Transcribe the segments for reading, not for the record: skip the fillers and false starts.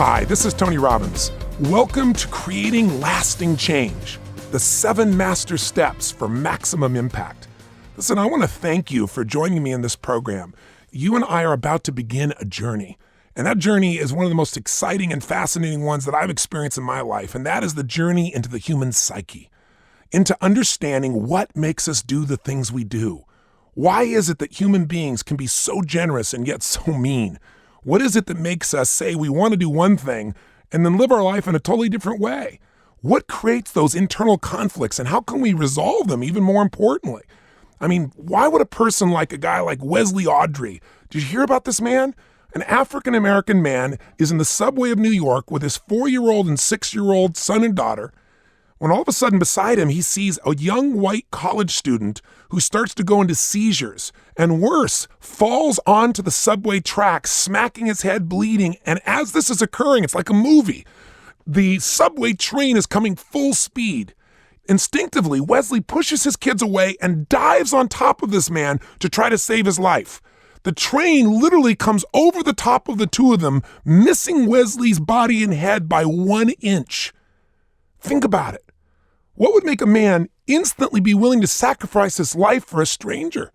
Hi, this is Tony Robbins. Welcome to Creating Lasting Change, the 7 master steps for maximum impact. Listen, I want to thank you for joining me in this program. You and I are about to begin a journey. And that journey is one of the most exciting and fascinating ones that I've experienced in my life. And that is the journey into the human psyche, into understanding what makes us do the things we do. Why is it that human beings can be so generous and yet so mean? What is it that makes us say we want to do one thing and then live our life in a totally different way? What creates those internal conflicts and how can we resolve them, even more importantly? I mean, why would a person like a guy like Wesley Audrey, did you hear about this man? An African-American man is in the subway of New York with his 4-year-old and 6-year-old son and daughter, when all of a sudden beside him, he sees a young white college student who starts to go into seizures and worse, falls onto the subway track, smacking his head, bleeding. And as this is occurring, it's like a movie. The subway train is coming full speed. Instinctively, Wesley pushes his kids away and dives on top of this man to try to save his life. The train literally comes over the top of the two of them, missing Wesley's body and head by 1 inch. Think about it. What would make a man instantly be willing to sacrifice his life for a stranger?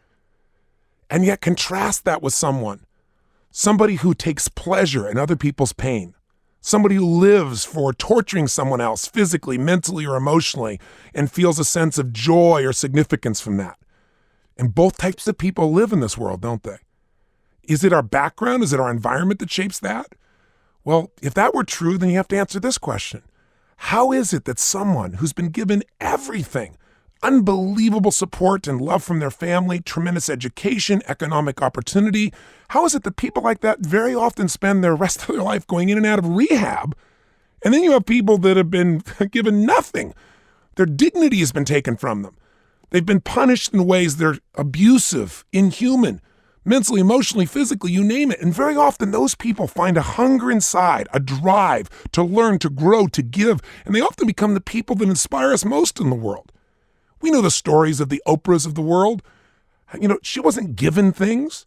And yet contrast that with somebody who takes pleasure in other people's pain, somebody who lives for torturing someone else physically, mentally, or emotionally, and feels a sense of joy or significance from that. And both types of people live in this world, don't they? Is it our background? Is it our environment that shapes that? Well, if that were true, then you have to answer this question. How is it that someone who's been given everything, unbelievable support and love from their family, tremendous education, economic opportunity, how is it that people like that very often spend the rest of their life going in and out of rehab? And then you have people that have been given nothing. Their dignity has been taken from them. They've been punished in ways that are abusive, inhuman, mentally, emotionally, physically, you name it. And very often those people find a hunger inside, a drive to learn, to grow, to give. And they often become the people that inspire us most in the world. We know the stories of the Oprahs of the world. You know, she wasn't given things.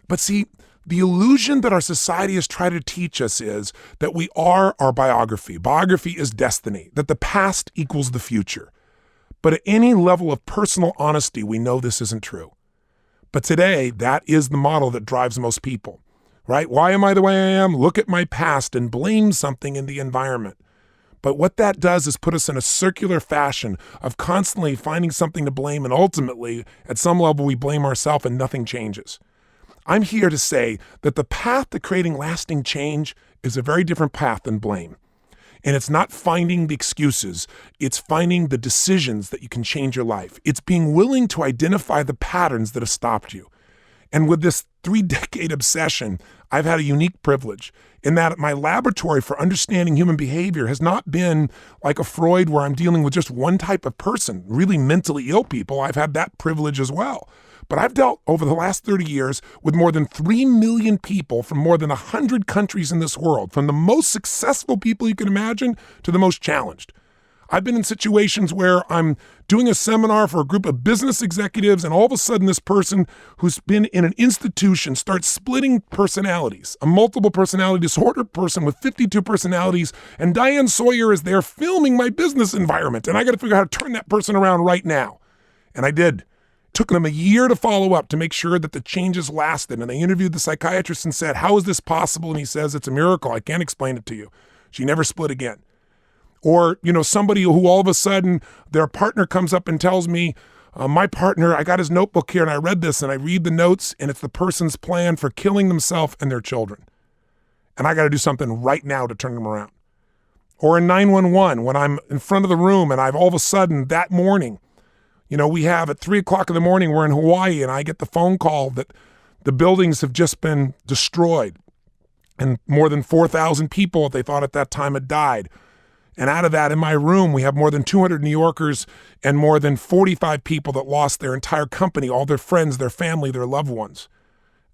But see, the illusion that our society has tried to teach us is that we are our biography. Biography is destiny, that the past equals the future. But at any level of personal honesty, we know this isn't true. But today, that is the model that drives most people, right? Why am I the way I am? Look at my past and blame something in the environment. But what that does is put us in a circular fashion of constantly finding something to blame, and ultimately, at some level, we blame ourselves and nothing changes. I'm here to say that the path to creating lasting change is a very different path than blame. And it's not finding the excuses, it's finding the decisions that you can change your life. It's being willing to identify the patterns that have stopped you. And with this 3-decade obsession, I've had a unique privilege in that my laboratory for understanding human behavior has not been like a Freud where I'm dealing with just one type of person, really mentally ill people. I've had that privilege as well. But I've dealt over the last 30 years with more than 3 million people from more than 100 countries in this world, from the most successful people you can imagine to the most challenged. I've been in situations where I'm doing a seminar for a group of business executives, and all of a sudden this person who's been in an institution starts splitting personalities, a multiple personality disorder person with 52 personalities, and Diane Sawyer is there filming my business environment, and I got to figure out how to turn that person around right now. And I did. Took them a year to follow up to make sure that the changes lasted. And they interviewed the psychiatrist and said, how is this possible? And he says, it's a miracle. I can't explain it to you. She never split again. Or, somebody who all of a sudden their partner comes up and tells me, my partner, I got his notebook here and I read this and I read the notes and it's the person's plan for killing themselves and their children. And I got to do something right now to turn them around. Or in 911, when I'm in front of the room and I've all of a sudden that morning, we have at 3:00 in the morning, we're in Hawaii, and I get the phone call that the buildings have just been destroyed and more than 4,000 people, they thought at that time, had died. And out of that, in my room, we have more than 200 New Yorkers and more than 45 people that lost their entire company, all their friends, their family, their loved ones.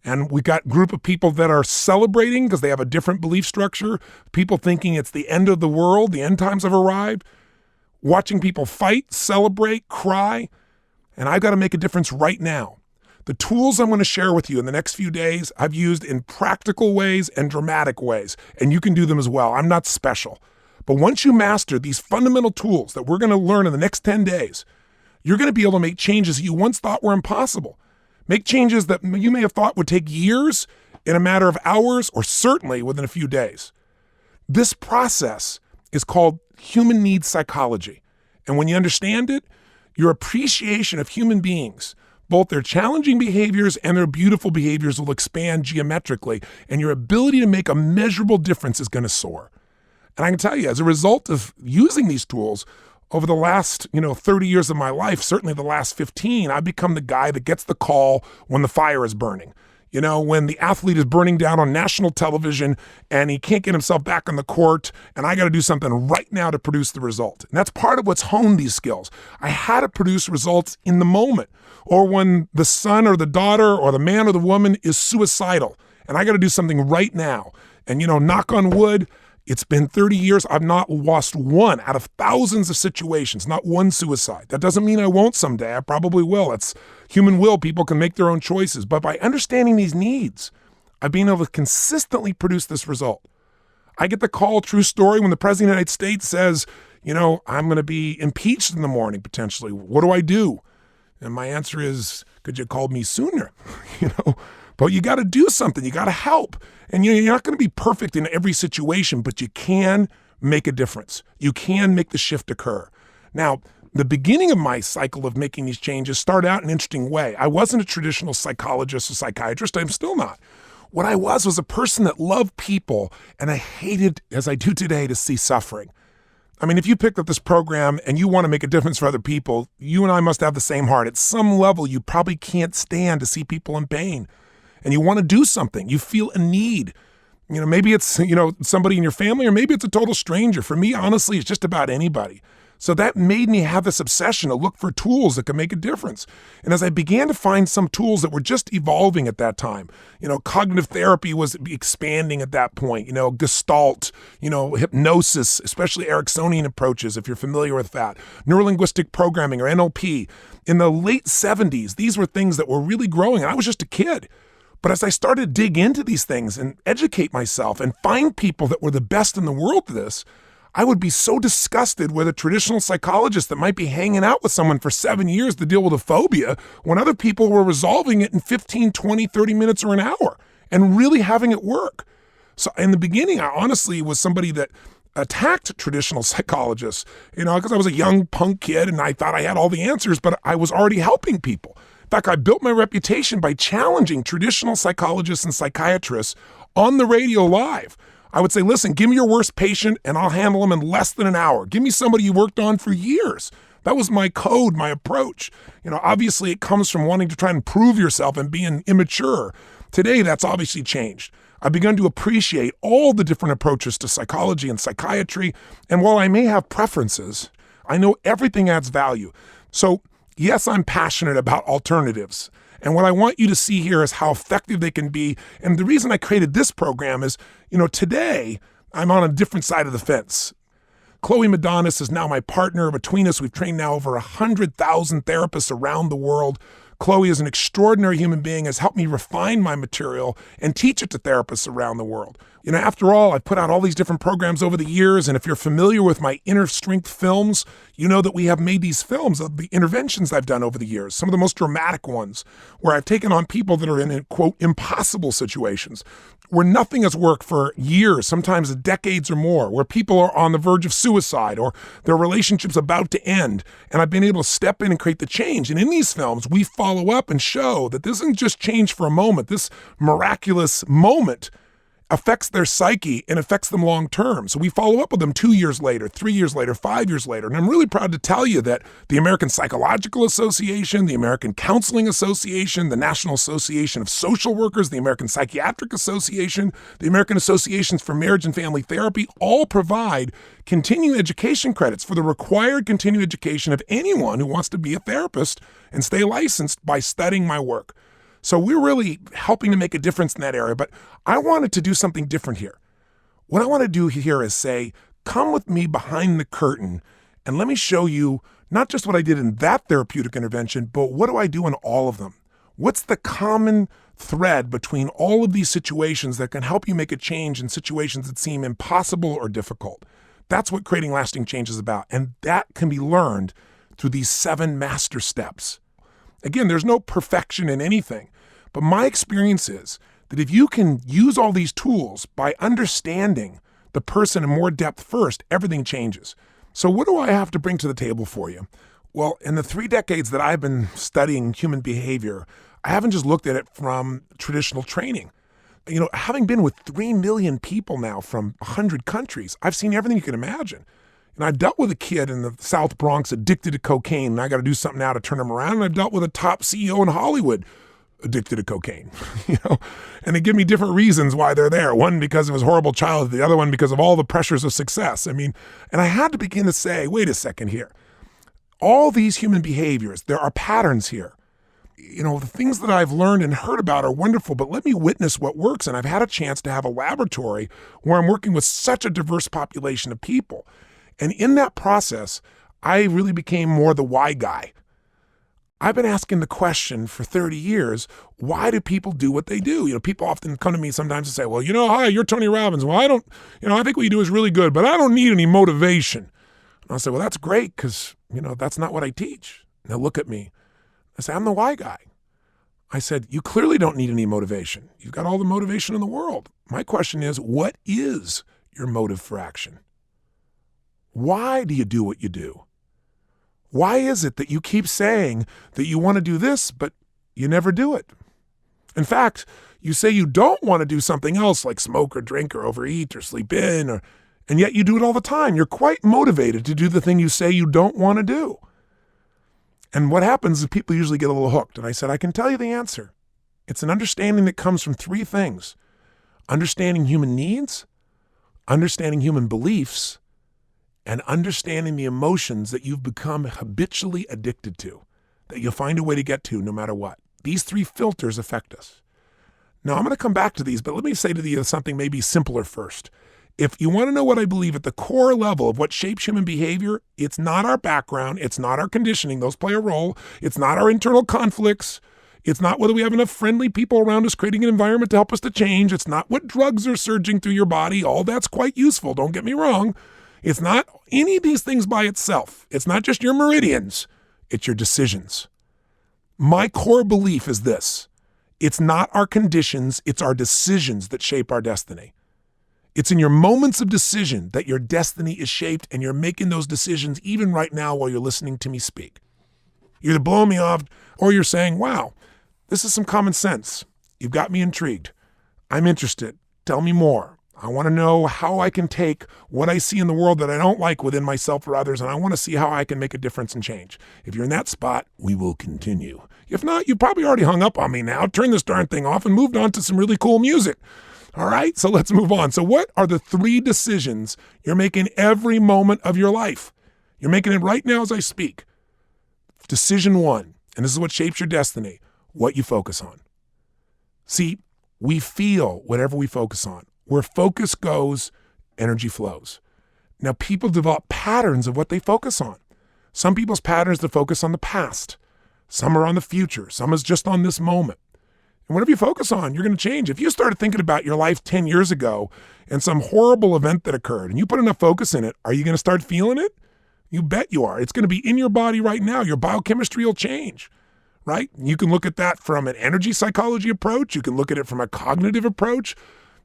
And we got a group of people that are celebrating because they have a different belief structure, people thinking it's the end of the world, the end times have arrived. Watching people fight, celebrate, cry, and I've got to make a difference right now. The tools I'm going to share with you in the next few days, I've used in practical ways and dramatic ways, and you can do them as well. I'm not special. But once you master these fundamental tools that we're going to learn in the next 10 days, you're going to be able to make changes that you once thought were impossible. Make changes that you may have thought would take years in a matter of hours or certainly within a few days. This process is called human needs psychology. And when you understand it, your appreciation of human beings, both their challenging behaviors and their beautiful behaviors, will expand geometrically, and your ability to make a measurable difference is going to soar. And I can tell you, as a result of using these tools over the last 30 years of my life, certainly the last 15, I've become the guy that gets the call when the fire is burning. When the athlete is burning down on national television and he can't get himself back on the court, and I got to do something right now to produce the result. And that's part of what's honed these skills. I had to produce results in the moment, or when the son or the daughter or the man or the woman is suicidal, and I got to do something right now. And, knock on wood, it's been 30 years. I've not lost one out of thousands of situations, not one suicide. That doesn't mean I won't someday. I probably will. It's human will. People can make their own choices. But by understanding these needs, I've been able to consistently produce this result. I get the call, true story, when the President of the United States says, I'm going to be impeached in the morning, potentially. What do I do? And my answer is, could you call me sooner? But you got to do something. You got to help. And you're not going to be perfect in every situation, but you can make a difference. You can make the shift occur. Now, the beginning of my cycle of making these changes started out in an interesting way. I wasn't a traditional psychologist or psychiatrist. I'm still not. What I was a person that loved people, and I hated, as I do today, to see suffering. I mean, if you picked up this program and you want to make a difference for other people, you and I must have the same heart. At some level, you probably can't stand to see people in pain. And you want to do something. You feel a need. Maybe it's, somebody in your family, or maybe it's a total stranger. For me, honestly, it's just about anybody. So that made me have this obsession to look for tools that could make a difference. And as I began to find some tools that were just evolving at that time, cognitive therapy was expanding at that point, Gestalt, hypnosis, especially Ericksonian approaches, if you're familiar with that, neurolinguistic programming or NLP. In the late 70s, these were things that were really growing, and I was just a kid. But as I started to dig into these things and educate myself and find people that were the best in the world at this, I would be so disgusted with a traditional psychologist that might be hanging out with someone for 7 years to deal with a phobia when other people were resolving it in 15, 20, 30 minutes or an hour and really having it work. So in the beginning, I honestly was somebody that attacked traditional psychologists, because I was a young punk kid and I thought I had all the answers, but I was already helping people. In fact, I built my reputation by challenging traditional psychologists and psychiatrists on the radio live. I would say, listen, give me your worst patient and I'll handle them in less than an hour. Give me somebody you worked on for years. That was my code, my approach. Obviously it comes from wanting to try and prove yourself and being immature. Today, that's obviously changed. I've begun to appreciate all the different approaches to psychology and psychiatry. And while I may have preferences, I know everything adds value. So yes, I'm passionate about alternatives. And what I want you to see here is how effective they can be. And the reason I created this program is, today I'm on a different side of the fence. Chloe Madonis is now my partner. Between us, we've trained now over 100,000 therapists around the world. Chloe is an extraordinary human being, has helped me refine my material and teach it to therapists around the world. After all, I've put out all these different programs over the years, and if you're familiar with my Inner Strength films, you know that we have made these films of the interventions I've done over the years, some of the most dramatic ones, where I've taken on people that are in, quote, impossible situations, where nothing has worked for years, sometimes decades or more, where people are on the verge of suicide or their relationship's about to end, and I've been able to step in and create the change. And in these films, we follow up and show that this isn't just change for a moment. This miraculous moment affects their psyche and affects them long term. So we follow up with them 2 years later, 3 years later, 5 years later. And I'm really proud to tell you that the American Psychological Association, the American Counseling Association, the National Association of Social Workers, the American Psychiatric Association, the American Associations for Marriage and Family Therapy all provide continuing education credits for the required continuing education of anyone who wants to be a therapist and stay licensed by studying my work. So we're really helping to make a difference in that area, but I wanted to do something different here. What I want to do here is say, come with me behind the curtain and let me show you not just what I did in that therapeutic intervention, but what do I do in all of them? What's the common thread between all of these situations that can help you make a change in situations that seem impossible or difficult? That's what creating lasting change is about. And that can be learned through these 7 master steps. Again, there's no perfection in anything, but my experience is that if you can use all these tools by understanding the person in more depth first, everything changes. So what do I have to bring to the table for you? Well, in the 3 decades that I've been studying human behavior, I haven't just looked at it from traditional training. Having been with 3 million people now from 100 countries, I've seen everything you can imagine. And I've dealt with a kid in the South Bronx addicted to cocaine, and I got to do something now to turn him around. And I've dealt with a top CEO in Hollywood addicted to cocaine, and they give me different reasons why they're there. One because of his horrible childhood, the other one because of all the pressures of success. And I had to begin to say, wait a second here. All these human behaviors, there are patterns here. The things that I've learned and heard about are wonderful, but let me witness what works. And I've had a chance to have a laboratory where I'm working with such a diverse population of people. And in that process, I really became more the why guy. I've been asking the question for 30 years, why do people do what they do? People often come to me sometimes and say, well, hi, you're Tony Robbins. Well, I think what you do is really good, but I don't need any motivation. And I'll say, well, that's great because, that's not what I teach. And they'll look at me. I say, I'm the why guy. I said, you clearly don't need any motivation. You've got all the motivation in the world. My question is, what is your motive for action? Why do you do what you do? Why is it that you keep saying that you want to do this, but you never do it? In fact, you say you don't want to do something else like smoke or drink or overeat or sleep in, and yet you do it all the time. You're quite motivated to do the thing you say you don't want to do. And what happens is people usually get a little hooked. And I said, I can tell you the answer. It's an understanding that comes from 3 things: understanding human needs, understanding human beliefs, and understanding the emotions that you've become habitually addicted to, that you'll find a way to get to no matter what. These 3 filters affect us. Now, I'm going to come back to these, but let me say to you something maybe simpler first. If you want to know what I believe at the core level of what shapes human behavior, it's not our background, it's not our conditioning, those play a role, it's not our internal conflicts, it's not whether we have enough friendly people around us creating an environment to help us to change, it's not what drugs are surging through your body, all that's quite useful, don't get me wrong. It's not any of these things by itself. It's not just your meridians, it's your decisions. My core belief is this: it's not our conditions, it's our decisions that shape our destiny. It's in your moments of decision that your destiny is shaped, and you're making those decisions even right now while you're listening to me speak. You're either blowing me off or you're saying, wow, this is some common sense. You've got me intrigued. I'm interested. Tell me more. I want to know how I can take what I see in the world that I don't like within myself or others, and I want to see how I can make a difference and change. If you're in that spot, we will continue. If not, you probably already hung up on me now, turned this darn thing off, and moved on to some really cool music. All right, so let's move on. So what are the 3 decisions you're making every moment of your life? You're making it right now as I speak. Decision 1, and this is what shapes your destiny, what you focus on. See, we feel whatever we focus on. Where focus goes, energy flows. Now, people develop patterns of what they focus on. Some people's patterns to focus on the past. Some are on the future. Some is just on this moment. And whatever you focus on, you're going to change. If you started thinking about your life 10 years ago and some horrible event that occurred and you put enough focus in it, are you going to start feeling it? You bet you are. It's going to be in your body right now. Your biochemistry will change, right? You can look at that from an energy psychology approach. You can look at it from a cognitive approach.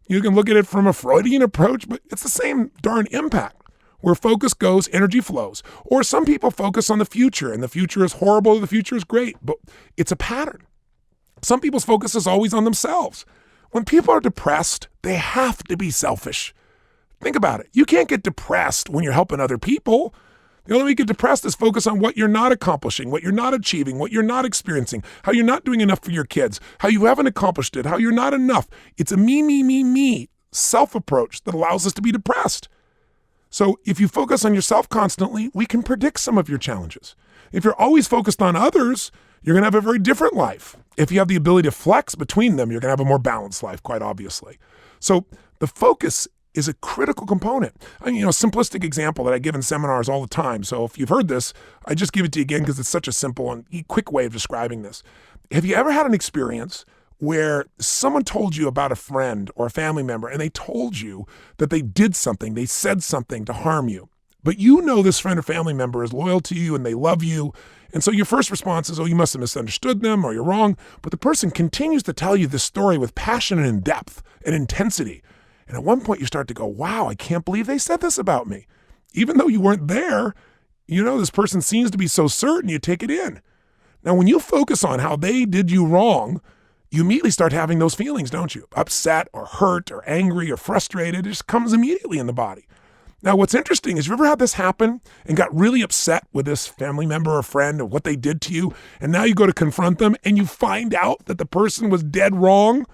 You can look at it from a Freudian approach, but it's the same darn impact. Where focus goes, energy flows. Or some people focus on the future, and the future is horrible, the future is great, but it's a pattern. Some people's focus is always on themselves. When people are depressed, they have to be selfish. Think about it. You can't get depressed when you're helping other people. The only way you get depressed is focus on what you're not accomplishing, what you're not achieving, what you're not experiencing, how you're not doing enough for your kids, how you haven't accomplished it, how you're not enough. It's a me self-approach that allows us to be depressed. So if you focus on yourself constantly, we can predict some of your challenges. If you're always focused on others, you're going to have a very different life. If you have the ability to flex between them, you're going to have a more balanced life, quite obviously. So the focus is a critical component. I mean, simplistic example that I give in seminars all the time. So if you've heard this, I just give it to you again because it's such a simple and quick way of describing this. Have you ever had an experience where someone told you about a friend or a family member and they told you that they did something, they said something to harm you, but you know this friend or family member is loyal to you and they love you, and so your first response is, oh, you must have misunderstood them or you're wrong, but the person continues to tell you this story with passion and depth and intensity. And at one point you start to go, wow, I can't believe they said this about me. Even though you weren't there, this person seems to be so certain, you take it in. Now, when you focus on how they did you wrong, you immediately start having those feelings, don't you? Upset or hurt or angry or frustrated. It just comes immediately in the body. Now, what's interesting is, you ever had this happen and got really upset with this family member or friend or what they did to you, and now you go to confront them and you find out that the person was dead wrong?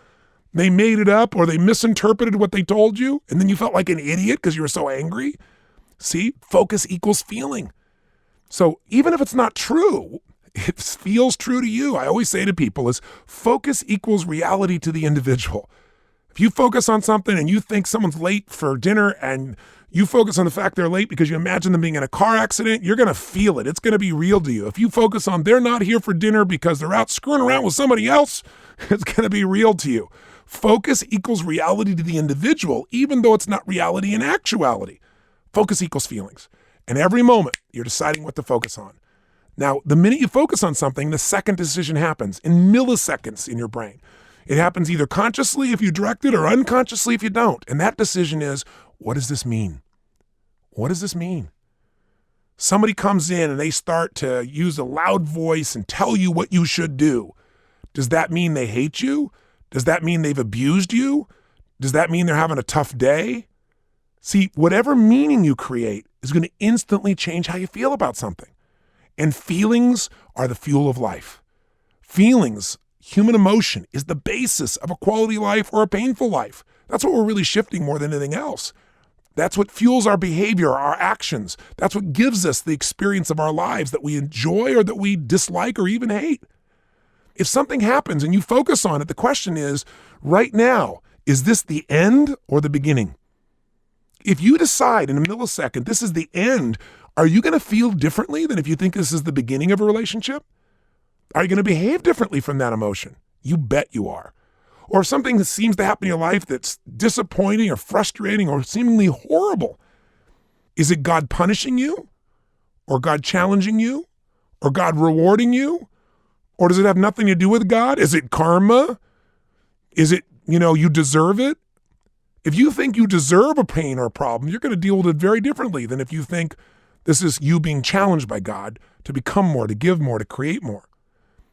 They made it up or they misinterpreted what they told you, and then you felt like an idiot because you were so angry? See, focus equals feeling. So even if it's not true, it feels true to you. I always say to people is focus equals reality to the individual. If you focus on something and you think someone's late for dinner and you focus on the fact they're late because you imagine them being in a car accident, you're going to feel it. It's going to be real to you. If you focus on they're not here for dinner because they're out screwing around with somebody else, it's going to be real to you. Focus equals reality to the individual, even though it's not reality in actuality. Focus equals feelings. And every moment you're deciding what to focus on. Now, the minute you focus on something, the second decision happens in milliseconds in your brain. It happens either consciously if you direct it or unconsciously if you don't. And that decision is, what does this mean? What does this mean? Somebody comes in and they start to use a loud voice and tell you what you should do. Does that mean they hate you? Does that mean they've abused you? Does that mean they're having a tough day? See, whatever meaning you create is going to instantly change how you feel about something. And feelings are the fuel of life. Feelings, human emotion, is the basis of a quality life or a painful life. That's what we're really shifting more than anything else. That's what fuels our behavior, our actions. That's what gives us the experience of our lives that we enjoy or that we dislike or even hate. If something happens and you focus on it, the question is, right now, is this the end or the beginning? If you decide in a millisecond this is the end, are you going to feel differently than if you think this is the beginning of a relationship? Are you going to behave differently from that emotion? You bet you are. Or if something that seems to happen in your life that's disappointing or frustrating or seemingly horrible, is it God punishing you? Or God challenging you? Or God rewarding you? Or does it have nothing to do with God? Is it karma? Is it, you deserve it? If you think you deserve a pain or a problem, you're going to deal with it very differently than if you think this is you being challenged by God to become more, to give more, to create more.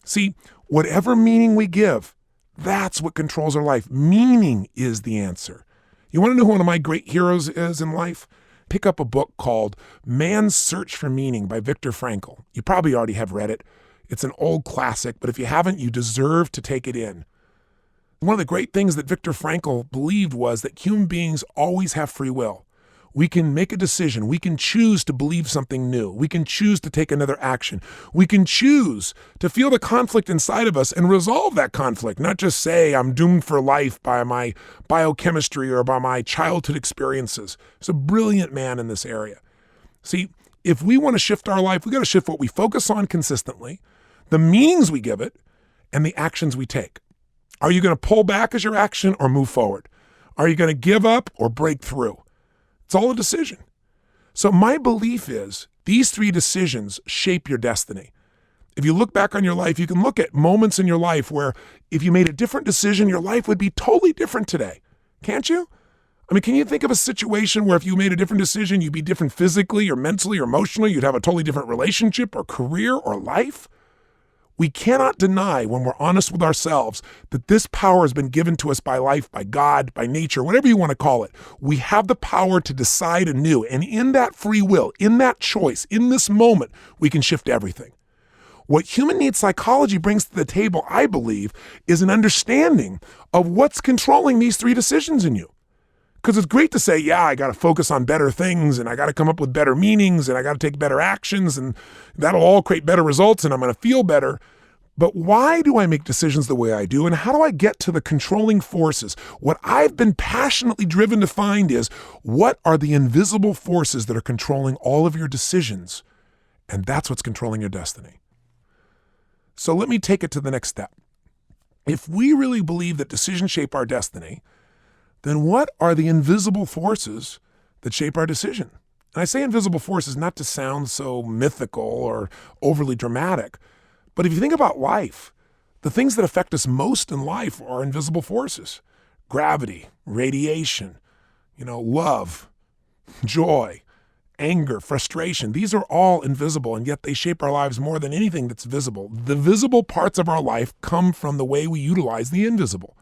See, whatever meaning we give, that's what controls our life. Meaning is the answer. You want to know who one of my great heroes is in life? Pick up a book called Man's Search for Meaning by Viktor Frankl. You probably already have read it. It's an old classic, but if you haven't, you deserve to take it in. One of the great things that Viktor Frankl believed was that human beings always have free will. We can make a decision. We can choose to believe something new. We can choose to take another action. We can choose to feel the conflict inside of us and resolve that conflict, not just say I'm doomed for life by my biochemistry or by my childhood experiences. There's a brilliant man in this area. See, if we want to shift our life, we got to shift what we focus on consistently, the meanings we give it, and the actions we take. Are you going to pull back as your action or move forward? Are you going to give up or break through? It's all a decision. So my belief is these three decisions shape your destiny. If you look back on your life, you can look at moments in your life where if you made a different decision, your life would be totally different today. Can't you? I mean, can you think of a situation where if you made a different decision, you'd be different physically or mentally or emotionally, you'd have a totally different relationship or career or life? We cannot deny when we're honest with ourselves that this power has been given to us by life, by God, by nature, whatever you want to call it. We have the power to decide anew. And in that free will, in that choice, in this moment, we can shift everything. What human needs psychology brings to the table, I believe, is an understanding of what's controlling these three decisions in you. Because it's great to say, yeah, I got to focus on better things and I got to come up with better meanings and I got to take better actions and that'll all create better results and I'm going to feel better. But why do I make decisions the way I do? And how do I get to the controlling forces? What I've been passionately driven to find is, what are the invisible forces that are controlling all of your decisions? And that's what's controlling your destiny. So let me take it to the next step. If we really believe that decisions shape our destiny, then what are the invisible forces that shape our decision? And I say invisible forces not to sound so mythical or overly dramatic, but if you think about life, the things that affect us most in life are invisible forces. Gravity, radiation, love, joy, anger, frustration. These are all invisible, and yet they shape our lives more than anything that's visible. The visible parts of our life come from the way we utilize the invisible.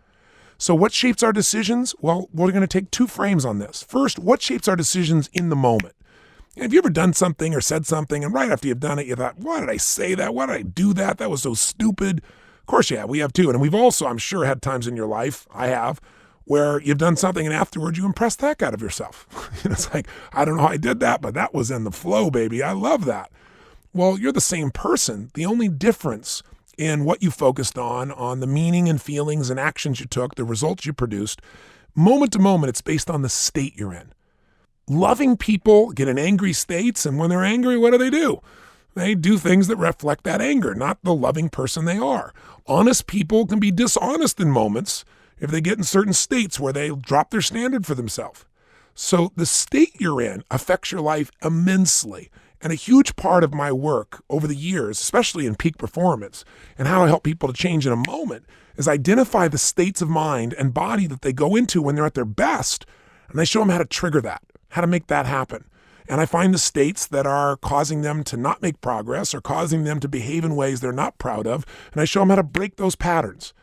So what shapes our decisions? Well, we're going to take two frames on this. First, what shapes our decisions in the moment? Have you ever done something or said something, and right after you've done it, you thought, why did I say that? Why did I do that? That was so stupid. Of course, yeah, we have too. And we've also, I'm sure, had times in your life, I have, where you've done something and afterwards you impress the heck out of yourself. It's like, I don't know how I did that, but that was in the flow, baby. I love that. Well, you're the same person. The only difference in what you focused on the meaning and feelings and actions you took, the results you produced, moment to moment, it's based on the state you're in. Loving people get in angry states, and when they're angry, what do? They do things that reflect that anger, not the loving person they are. Honest people can be dishonest in moments if they get in certain states where they drop their standard for themselves. So the state you're in affects your life immensely. And a huge part of my work over the years, especially in peak performance, and how I help people to change in a moment, is identify the states of mind and body that they go into when they're at their best, and I show them how to trigger that, how to make that happen. And I find the states that are causing them to not make progress or causing them to behave in ways they're not proud of, and I show them how to break those patterns.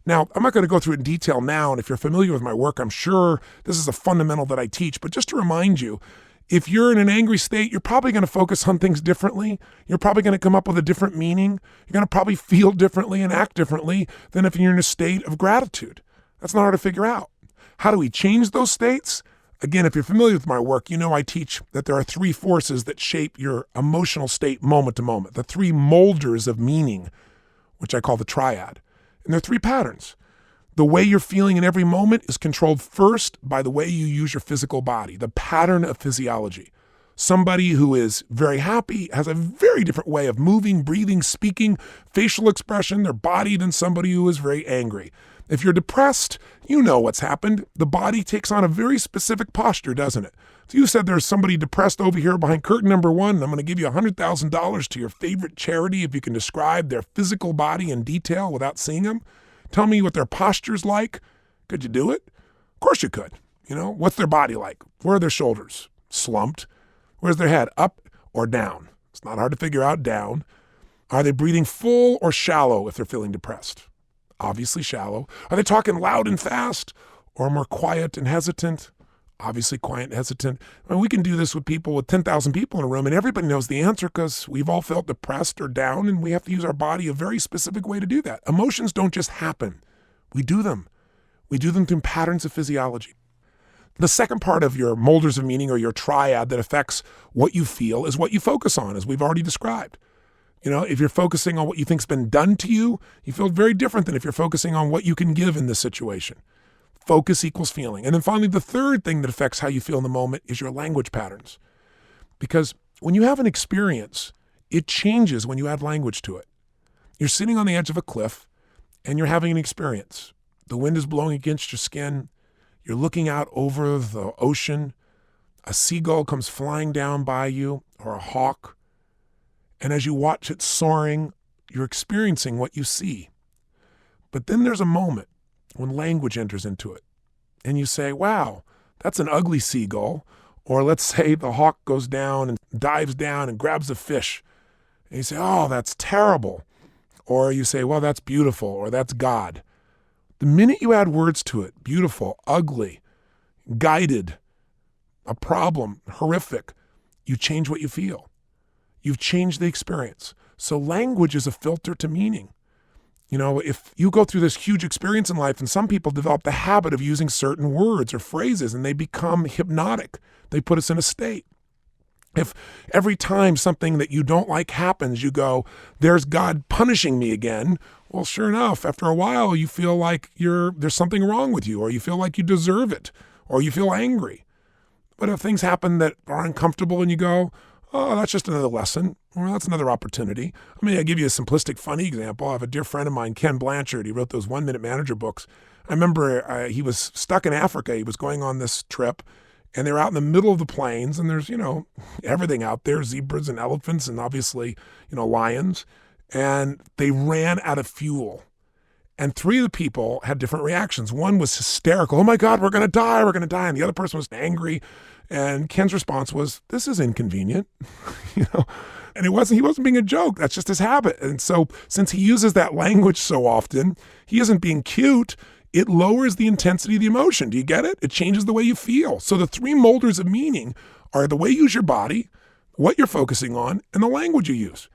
Now, I'm not going to go through it in detail now, and if you're familiar with my work, I'm sure this is a fundamental that I teach, but just to remind you, if you're in an angry state, you're probably going to focus on things differently. You're probably going to come up with a different meaning. You're going to probably feel differently and act differently than if you're in a state of gratitude. That's not hard to figure out. How do we change those states? Again, if you're familiar with my work, I teach that there are three forces that shape your emotional state moment to moment, the three molders of meaning, which I call the triad. And there are three patterns. The way you're feeling in every moment is controlled first by the way you use your physical body, the pattern of physiology. Somebody who is very happy has a very different way of moving, breathing, speaking, facial expression, their body than somebody who is very angry. If you're depressed, you know what's happened. The body takes on a very specific posture, doesn't it? So you said there's somebody depressed over here behind curtain number 1, and I'm going to give you $100,000 to your favorite charity if you can describe their physical body in detail without seeing them. Tell me what their posture's like. Could you do it? Of course you could. What's their body like? Where are their shoulders? Slumped. Where's their head? Up or down? It's not hard to figure out. Down. Are they breathing full or shallow if they're feeling depressed? Obviously shallow. Are they talking loud and fast or more quiet and hesitant? Obviously quiet and hesitant. We can do this with people with 10,000 people in a room, and everybody knows the answer because we've all felt depressed or down, and we have to use our body a very specific way to do that. Emotions don't just happen. We do them. We do them through patterns of physiology. The second part of your molders of meaning, or your triad that affects what you feel, is what you focus on, as we've already described. If you're focusing on what you think's been done to you, you feel very different than if you're focusing on what you can give in this situation. Focus equals feeling. And then finally, the third thing that affects how you feel in the moment is your language patterns. Because when you have an experience, it changes when you add language to it. You're sitting on the edge of a cliff and you're having an experience. The wind is blowing against your skin. You're looking out over the ocean. A seagull comes flying down by you, or a hawk. And as you watch it soaring, you're experiencing what you see. But then there's a moment when language enters into it. And you say, wow, that's an ugly seagull. Or let's say the hawk goes down and dives down and grabs a fish. And you say, oh, that's terrible. Or you say, well, that's beautiful, or that's God. The minute you add words to it, beautiful, ugly, guided, a problem, horrific, you change what you feel. You've changed the experience. So language is a filter to meaning. If you go through this huge experience in life, and some people develop the habit of using certain words or phrases, and they become hypnotic. They put us in a state. If every time something that you don't like happens, you go, there's God punishing me again. Well, sure enough, after a while, you feel like there's something wrong with you, or you feel like you deserve it, or you feel angry. But if things happen that are uncomfortable and you go, oh, that's just another lesson, or that's another opportunity. I mean, I'll give you a simplistic, funny example. I have a dear friend of mine, Ken Blanchard. He wrote those 1 Minute Manager books. I remember he was stuck in Africa. He was going on this trip, and they were out in the middle of the plains, and there's, everything out there, zebras and elephants and obviously, lions. And they ran out of fuel. And 3 of the people had different reactions. One was hysterical. Oh my God, we're going to die. We're going to die. And the other person was angry. And Ken's response was, this is inconvenient, And he wasn't being a joke. That's just his habit. And so since he uses that language so often, he isn't being cute. It lowers the intensity of the emotion. Do you get it? It changes the way you feel. So the 3 molders of meaning are the way you use your body, what you're focusing on, and the language you use.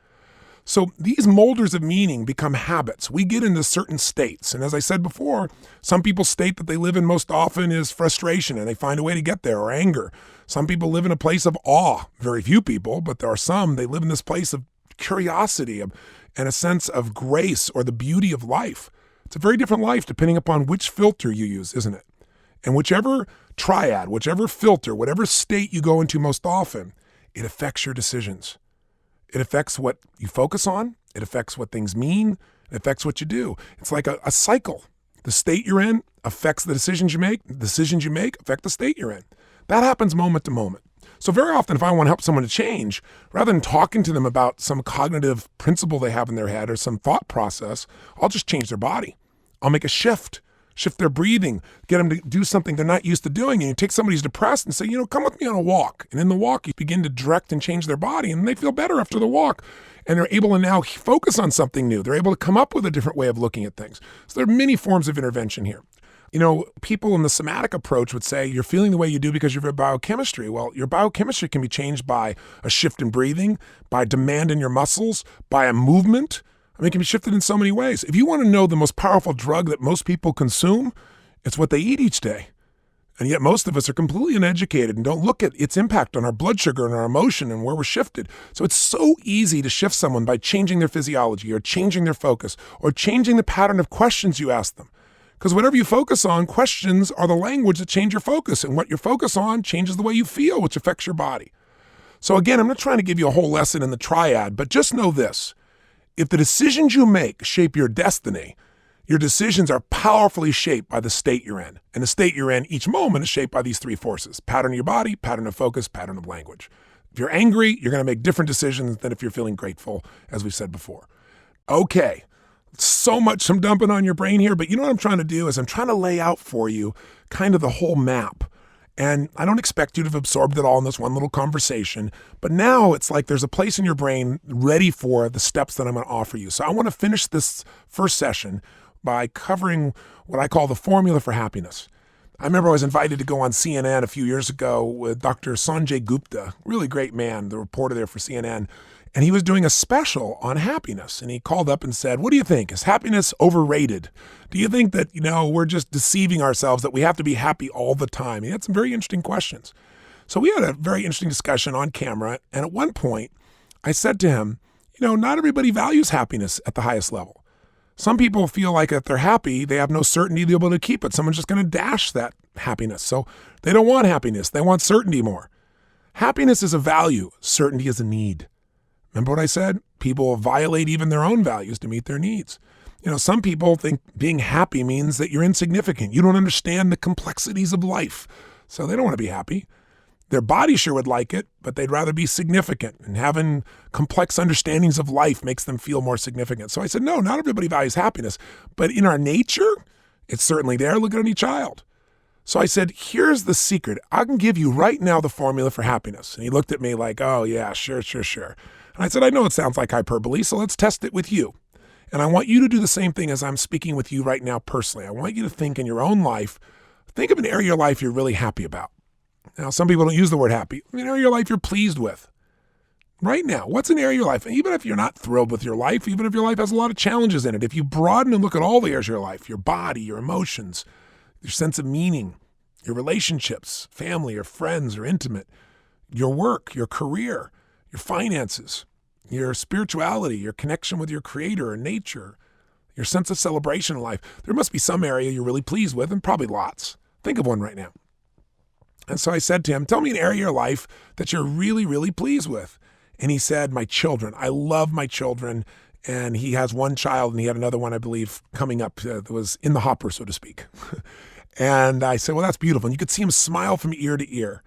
So these molders of meaning become habits. We get into certain states. And as I said before, some people's state that they live in most often is frustration, and they find a way to get there, or anger. Some people live in a place of awe. Very few people, but there are some, they live in this place of curiosity and a sense of grace or the beauty of life. It's a very different life depending upon which filter you use, isn't it? And whichever triad, whichever filter, whatever state you go into most often, it affects your decisions. It affects what you focus on. It affects what things mean. It affects what you do. It's like a cycle. The state you're in affects the decisions you make. The decisions you make affect the state you're in. That happens moment to moment. So very often if I want to help someone to change, rather than talking to them about some cognitive principle they have in their head or some thought process, I'll just change their body. I'll make a shift their breathing, get them to do something they're not used to doing. And you take somebody who's depressed and say, come with me on a walk. And in the walk, you begin to direct and change their body, and they feel better after the walk. And they're able to now focus on something new. They're able to come up with a different way of looking at things. So there are many forms of intervention here. People in the somatic approach would say you're feeling the way you do because of your biochemistry. Well, your biochemistry can be changed by a shift in breathing, by demand in your muscles, by a movement. It can be shifted in so many ways. If you want to know the most powerful drug that most people consume, it's what they eat each day. And yet most of us are completely uneducated and don't look at its impact on our blood sugar and our emotion and where we're shifted. So it's so easy to shift someone by changing their physiology or changing their focus or changing the pattern of questions you ask them. Because whatever you focus on, questions are the language that change your focus. And what you focus on changes the way you feel, which affects your body. So again, I'm not trying to give you a whole lesson in the triad, but just know this. If the decisions you make shape your destiny, your decisions are powerfully shaped by the state you're in. And the state you're in each moment is shaped by these 3 forces: pattern of your body, pattern of focus, pattern of language. If you're angry, you're going to make different decisions than if you're feeling grateful, as we've said before. Okay, so much I'm dumping on your brain here, but you know what I'm trying to do is I'm trying to lay out for you kind of the whole map. And I don't expect you to have absorbed it all in this one little conversation, but now it's like there's a place in your brain ready for the steps that I'm going to offer you. So I want to finish this first session by covering what I call the formula for happiness. I remember I was invited to go on CNN a few years ago with Dr. Sanjay Gupta, really great man, the reporter there for CNN. And he was doing a special on happiness. And he called up and said, what do you think? Is happiness overrated? Do you think that, we're just deceiving ourselves, that we have to be happy all the time? He had some very interesting questions. So we had a very interesting discussion on camera. And at one point, I said to him, not everybody values happiness at the highest level. Some people feel like if they're happy, they have no certainty they'll be able to keep it. Someone's just going to dash that happiness. So they don't want happiness. They want certainty more. Happiness is a value. Certainty is a need. Remember what I said? People will violate even their own values to meet their needs. Some people think being happy means that you're insignificant. You don't understand the complexities of life. So they don't want to be happy. Their body sure would like it, but they'd rather be significant. And having complex understandings of life makes them feel more significant. So I said, no, not everybody values happiness. But in our nature, it's certainly there. Look at any child. So I said, here's the secret. I can give you right now the formula for happiness. And he looked at me like, oh, yeah, sure. And I said, I know it sounds like hyperbole, so let's test it with you. And I want you to do the same thing as I'm speaking with you right now personally. I want you to think in your own life, think of an area of your life you're really happy about. Now, some people don't use the word happy. An area of your life you're pleased with. Right now, what's an area of your life? Even if you're not thrilled with your life, even if your life has a lot of challenges in it, if you broaden and look at all the areas of your life, your body, your emotions, your sense of meaning, your relationships, family or friends or intimate, your work, your career, your finances, your spirituality, your connection with your creator and nature, your sense of celebration in life. There must be some area you're really pleased with, and probably lots. Think of one right now. And so I said to him, tell me an area of your life that you're really, really pleased with. And he said, my children. I love my children. And he has one child, and he had another one, I believe, coming up that was in the hopper, so to speak. And I said, well, that's beautiful. And you could see him smile from ear to ear.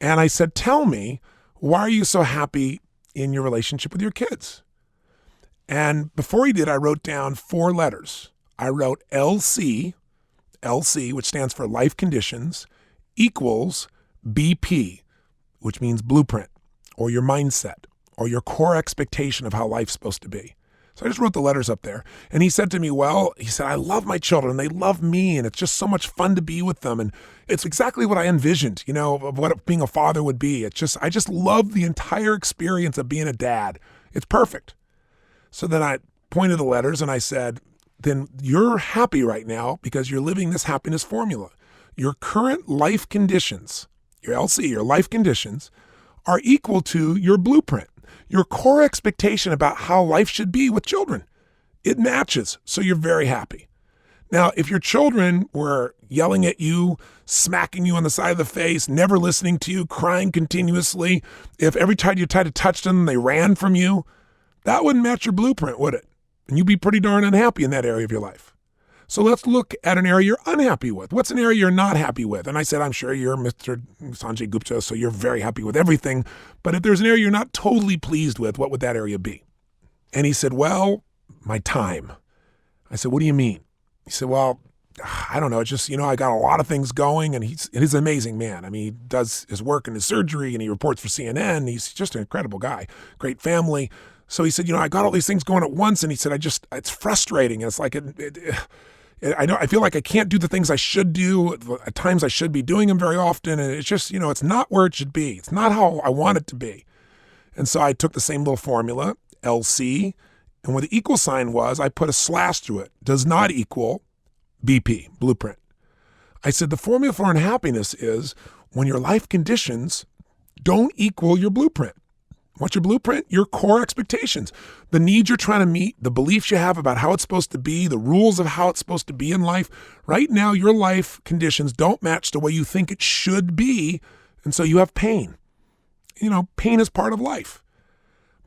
And I said, tell me, why are you so happy in your relationship with your kids? And before he did, I wrote down 4 letters. I wrote LC, which stands for life conditions, equals BP, which means blueprint, or your mindset, or your core expectation of how life's supposed to be. So I just wrote the letters up there. And he said to me, I love my children. They love me, and it's just so much fun to be with them. And it's exactly what I envisioned, of what being a father would be. I just love the entire experience of being a dad. It's perfect. So then I pointed the letters and I said, then you're happy right now because you're living this happiness formula. Your current life conditions, your LC, your life conditions, are equal to your blueprint. Your core expectation about how life should be with children. It matches, so you're very happy. Now, if your children were yelling at you, smacking you on the side of the face, never listening to you, crying continuously, if every time you tried to touch them, they ran from you, that wouldn't match your blueprint, would it? And you'd be pretty darn unhappy in that area of your life. So let's look at an area you're unhappy with. What's an area you're not happy with? And I said, I'm sure you're Mr. Sanjay Gupta, so you're very happy with everything. But if there's an area you're not totally pleased with, what would that area be? And he said, well, my time. I said, what do you mean? He said, well, I don't know. It's just, I got a lot of things going, and he's an amazing man. I mean, he does his work and his surgery, and he reports for CNN. He's just an incredible guy, great family. So he said, I got all these things going at once. And he said, it's frustrating. It's like, I feel like I can't do the things I should do. At times I should be doing them very often. And it's just, it's not where it should be. It's not how I want it to be. And so I took the same little formula, LC, and where the equal sign was, I put a slash through it. Does not equal BP, blueprint. I said the formula for unhappiness is when your life conditions don't equal your blueprint. What's your blueprint? Your core expectations, the needs you're trying to meet, the beliefs you have about how it's supposed to be, the rules of how it's supposed to be in life. Right now, your life conditions don't match the way you think it should be, and so you have pain. Pain is part of life.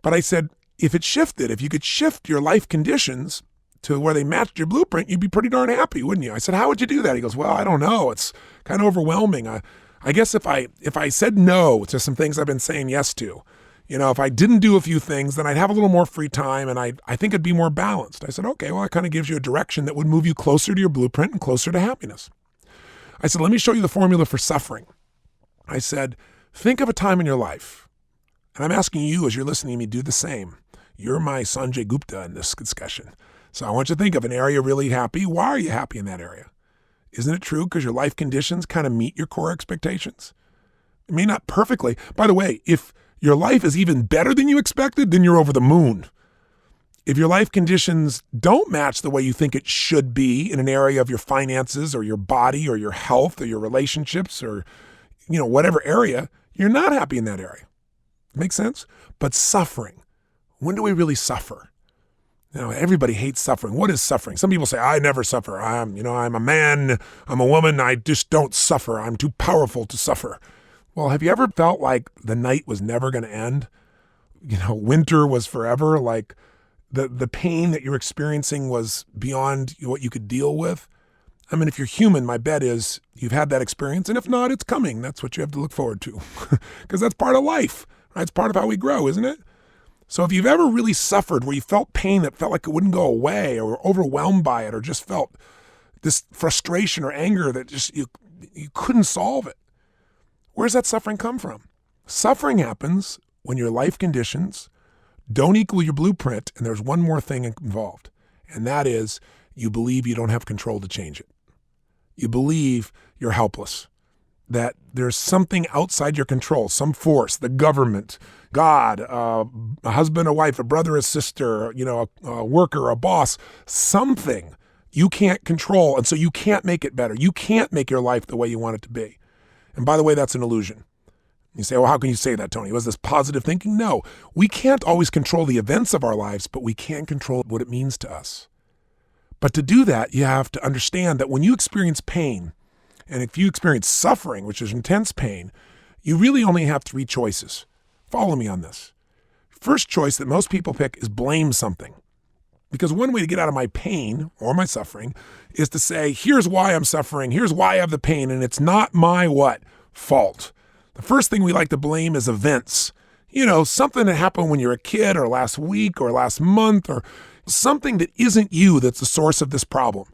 But I said, if you could shift your life conditions to where they matched your blueprint, you'd be pretty darn happy, wouldn't you? I said, how would you do that? He goes, well, I don't know. It's kind of overwhelming. I guess if I said no to some things I've been saying yes to, if I didn't do a few things, then I'd have a little more free time, and I think it'd be more balanced. I said, okay, well, that kind of gives you a direction that would move you closer to your blueprint and closer to happiness. I said, let me show you the formula for suffering. I said, think of a time in your life, and I'm asking you as you're listening to me do the same. You're my Sanjay Gupta in this discussion. So I want you to think of an area really happy. Why are you happy in that area? Isn't it true because your life conditions kind of meet your core expectations? It may not perfectly. By the way, if your life is even better than you expected, then you're over the moon. If your life conditions don't match the way you think it should be in an area of your finances or your body or your health or your relationships or, whatever area, you're not happy in that area. Make sense? But suffering, when do we really suffer? Everybody hates suffering. What is suffering? Some people say, I never suffer. I'm a man, I'm a woman, I just don't suffer. I'm too powerful to suffer. Well, have you ever felt like the night was never going to end? Winter was forever, like the pain that you're experiencing was beyond what you could deal with. I mean, if you're human, my bet is you've had that experience, and if not, it's coming. That's what you have to look forward to because that's part of life, right? It's part of how we grow, isn't it? So if you've ever really suffered where you felt pain that felt like it wouldn't go away or were overwhelmed by it or just felt this frustration or anger that just you couldn't solve it, where's that suffering come from? Suffering happens when your life conditions don't equal your blueprint, and there's one more thing involved, and that is you believe you don't have control to change it. You believe you're helpless, that there's something outside your control, some force, the government, God, a husband, a wife, a brother, a sister, a worker, a boss, something you can't control, and so you can't make it better. You can't make your life the way you want it to be. And by the way, that's an illusion. You say, well, how can you say that, Tony? Was this positive thinking? No, we can't always control the events of our lives, but we can control what it means to us. But to do that, you have to understand that when you experience pain, and if you experience suffering, which is intense pain, you really only have three choices. Follow me on this. First choice that most people pick is blame something. Because one way to get out of my pain or my suffering is to say, here's why I'm suffering, here's why I have the pain, and it's not my what? Fault. The first thing we like to blame is events. Something that happened when you're a kid or last week or last month or something that isn't you that's the source of this problem,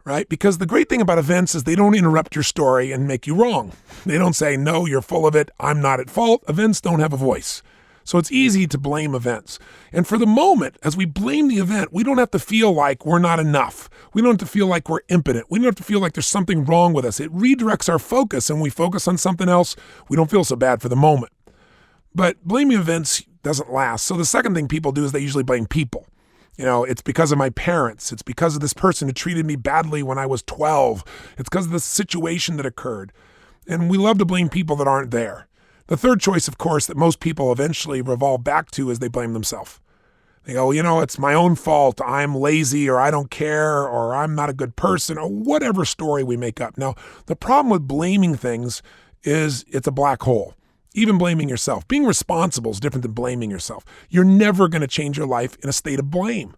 right? Because the great thing about events is they don't interrupt your story and make you wrong. They don't say, no, you're full of it, I'm not at fault. Events don't have a voice. So it's easy to blame events. And for the moment, as we blame the event, we don't have to feel like we're not enough. We don't have to feel like we're impotent. We don't have to feel like there's something wrong with us. It redirects our focus, and we focus on something else. We don't feel so bad for the moment. But blaming events doesn't last. So the second thing people do is they usually blame people. It's because of my parents. It's because of this person who treated me badly when I was 12. It's because of the situation that occurred. And we love to blame people that aren't there. The third choice, of course, that most people eventually revolve back to is they blame themselves. They go, it's my own fault. I'm lazy, or I don't care, or I'm not a good person, or whatever story we make up. Now, the problem with blaming things is it's a black hole. Even blaming yourself. Being responsible is different than blaming yourself. You're never going to change your life in a state of blame.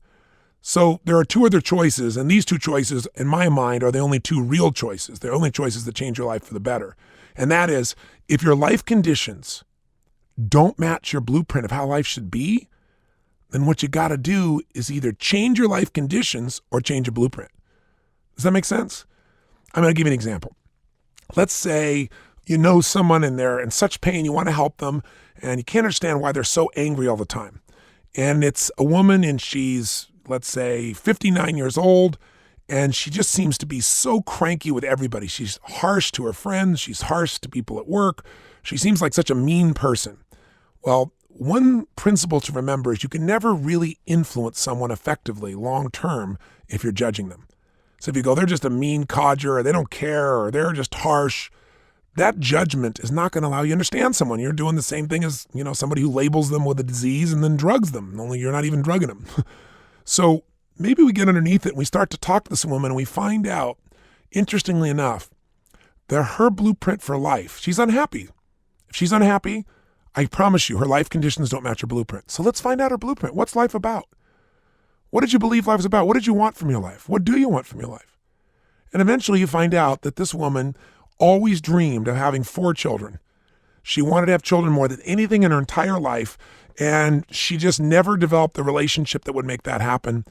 So there are two other choices, and these two choices, in my mind, are the only two real choices. They're only choices that change your life for the better. And that is, if your life conditions don't match your blueprint of how life should be, then what you got to do is either change your life conditions or change your blueprint. Does that make sense? I'm going to give you an example. Let's say you know someone and they're in such pain, you want to help them, and you can't understand why they're so angry all the time. And it's a woman, and she's, let's say, 59 years old, and she just seems to be so cranky with everybody. She's harsh to her friends. She's harsh to people at work. She seems like such a mean person. Well, one principle to remember is you can never really influence someone effectively long-term if you're judging them. So if you go, they're just a mean codger, or they don't care, or they're just harsh, that judgment is not going to allow you to understand someone. You're doing the same thing as, somebody who labels them with a disease and then drugs them, only you're not even drugging them. So maybe we get underneath it and we start to talk to this woman and we find out, interestingly enough, that her blueprint for life, she's unhappy. If she's unhappy, I promise you her life conditions don't match her blueprint. So let's find out her blueprint. What's life about? What did you believe life was about? What did you want from your life? What do you want from your life? And eventually you find out that this woman always dreamed of having 4 children. She wanted to have children more than anything in her entire life, and she just never developed the relationship that would make that happen.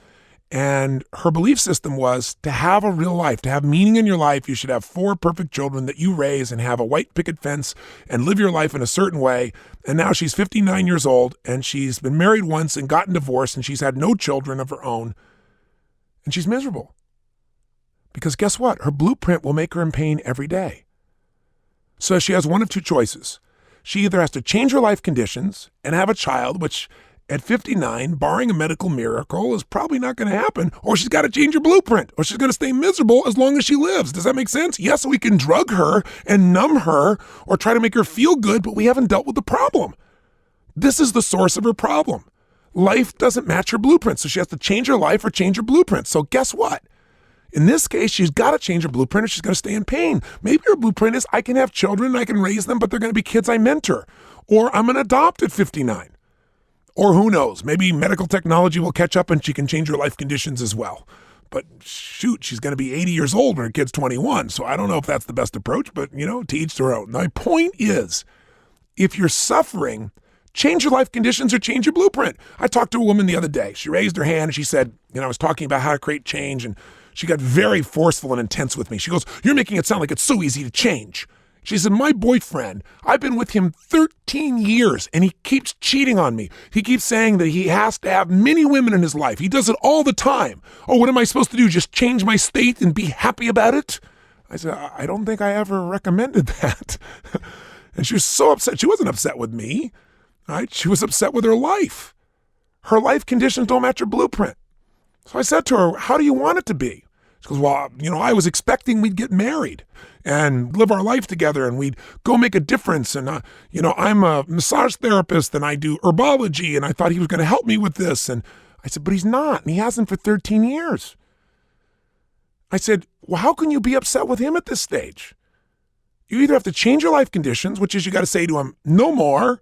And her belief system was to have a real life, to have meaning in your life, you should have 4 perfect children that you raise and have a white picket fence and live your life in a certain way. And now she's 59 years old, and she's been married once and gotten divorced, and she's had no children of her own. And she's miserable. Because guess what? Her blueprint will make her in pain every day. So she has one of two choices. She either has to change her life conditions and have a child, which at 59, barring a medical miracle, is probably not going to happen, or she's got to change her blueprint, or she's going to stay miserable as long as she lives. Does that make sense? Yes, we can drug her and numb her or try to make her feel good, but we haven't dealt with the problem. This is the source of her problem. Life doesn't match her blueprint, so she has to change her life or change her blueprint. So guess what? In this case, she's got to change her blueprint or she's going to stay in pain. Maybe her blueprint is, I can have children, I can raise them, but they're going to be kids I mentor. Or I'm going to adopt at 59. Or who knows, maybe medical technology will catch up and she can change her life conditions as well. But shoot, she's going to be 80 years old when her kid's 21. So I don't know if that's the best approach, but to each their own. My point is, if you're suffering, change your life conditions or change your blueprint. I talked to a woman the other day. She raised her hand and she said, I was talking about how to create change, and she got very forceful and intense with me. She goes, "You're making it sound like it's so easy to change." She said, "My boyfriend, I've been with him 13 years and he keeps cheating on me. He keeps saying that he has to have many women in his life. He does it all the time. Oh, what am I supposed to do? Just change my state and be happy about it?" I said, "I don't think I ever recommended that." And she was so upset. She wasn't upset with me, right? She was upset with her life. Her life conditions don't match her blueprint. So I said to her, "How do you want it to be?" She goes, well, I was expecting we'd get married and live our life together and we'd go make a difference. And, I'm a massage therapist and I do herbology and I thought he was going to help me with this. And I said, but he's not. And he hasn't for 13 years. I said, well, how can you be upset with him at this stage? You either have to change your life conditions, which is you got to say to him, no more,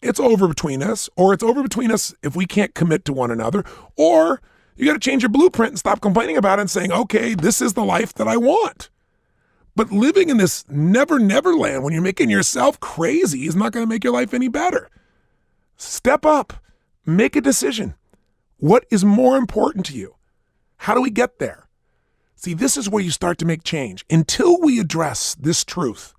it's over between us, or it's over between us if we can't commit to one another, or you got to change your blueprint and stop complaining about it and saying, okay, this is the life that I want. But living in this never land when you're making yourself crazy is not going to make your life any better. Step up, make a decision. What is more important to you? How do we get there? See, this is where you start to make change. Until we address this truth,